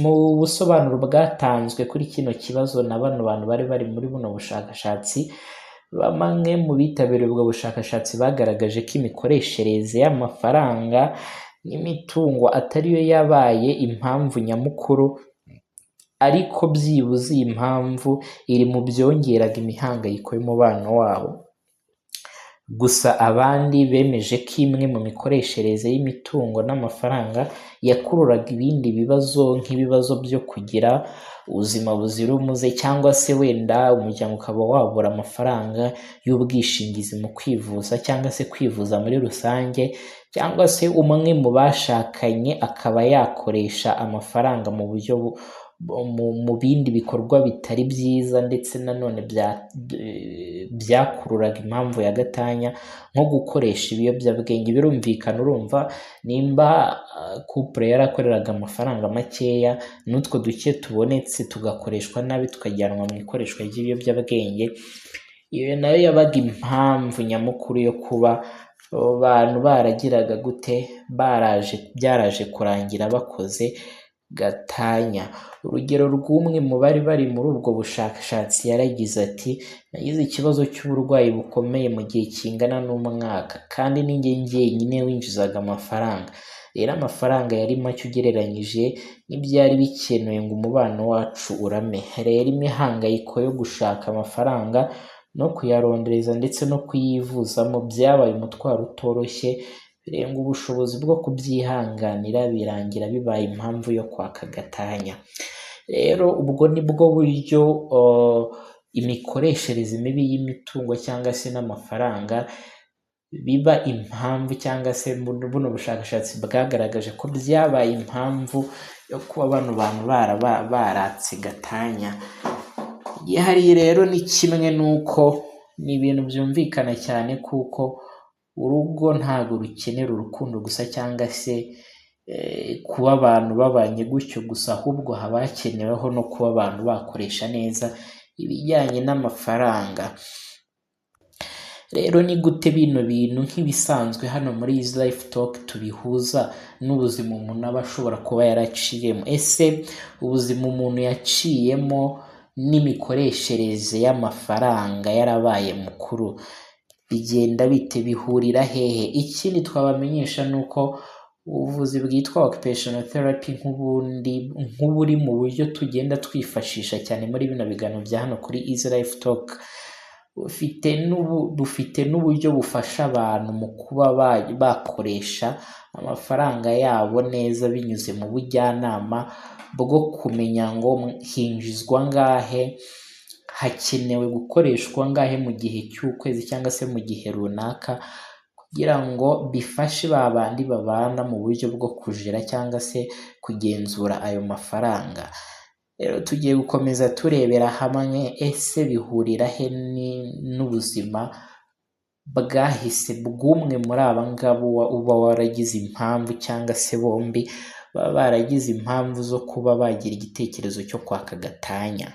Mu busobanuro bwatanzwe kuri kino kibazo na bano bantu bari bari muri buno bushakashatsi, bamwe mu bitabiriye ubwo bushakashatsi bagaragaje ko imikoreshereze y'amafaranga n'imitungo atari yo yabaye impamvu nyamukuru, ariko byibuze iyi mpamvu iri mu byongeraga imihangayiko y'umubano wabo. Gusa abandi bemeje ko imwe mu mikoreshereze y'imitungo n'amafaranga yakururaga ibindi bibazo, nk'ibibazo byo kugira ubuzima buzira umuze, cyangwa se wenda umuryango ukaba wabura amafaranga y'ubwishingizi mu kwivuza, cyangwa se kwivuza muri rusange, cyangwa se umwe mu bashakanye akaba yakoresha amafaranga mu buryo mu bindi bikorwa bitari byiza, ndetse nanone byakururaga impamvu ya gatanya nko gukoresha ibiyobyabwenge. Birumvikana, urumva nimba couple yarakoreraga amafaranga makeya, n'utwo duke tubonetse tugakoreshwa nabi, tukajyanwa mu ikoreshwa ry'ibiyobyabwenge, iyo nayo yabaga impamvu nyamukuru yo kuba abantu baragiraga gute, byaraje kurangira bakoze gatanya. Urugero rw'umwe mu bari bari muri ubwo bushakashatsi yaragize ati, nagize ikibazo cy'uburwayi bukomeye mu gihe kingana n'umwaka, kandi ni njye njyenyine winjizaga amafaranga. Rero amafaranga yari make ugereranyije n'ibyari bikenewe ngo umubano wacu urame. Rero imihangayiko yo gushaka amafaranga no kuyarondereza ndetse no kuyivuzamo byabaye umutwaro utoroshye, birenga ubushobozi bwo kubyihanganira, birangira bibaye impamvu yo kwaka gatanya. Rero ubwo ni bwo buryo imikoreshereze mibi y'imitungo cyangwa se n'amafaranga biba impamvu, cyangwa se buno bushakashatsi bwagaragaje ko byabaye impamvu yo kuba bano bantu baratse gatanya. Igihari rero ni kimwe, nuko ni ibintu byumvikana cyane, kuko urugo ntabwo rukenera urukundo gusa, cyangwa se kuba abantu babanye gutyo gusa, ahubwo haba hakeneweho no kuba abantu bakoresha neza ibijyanye n'amafaranga. Rero ni gute bino bintu nk'ibisanzwe hano muri Easy Life Talk tubihuza n'ubuzima umuntu aba ashobora kuba yaraciyemo? Ese ubuzima umuntu yaciyemo n'imikoreshereze y'amafaranga yarabaye mukuru bigenda bite, bihurira hehe? Ikindi twabamenyesha ni uko ubuvuzi bwitwa occupational therapy nk'uburi mu buryo tugenda twifashisha cyane muri bino biganiro bya hano kuri Easy Life Talk, dufite n'uburyo bufasha abantu mu kuba bakoresha amafaranga yabo neza, binyuze mu bujyanama bwo kumenya ngo hinjizwa angahe, hakenewe gukoreshwa angahe mu gihe cy'ukwezi cyangwa se mu gihe runaka, kugira ngo bifashe ba bandi babana mu buryo bwo kujera cyangwa se kugenzura ayo mafaranga. Rero tugiye gukomeza turebera hamwe, ese bihurira he n'ubuzima bwahise bw'umwe muri aba ngabo uba waragize impamvu, cyangwa se bombi baba baragize impamvu zo kuba bagira igitekerezo cyo kwaka gatanya.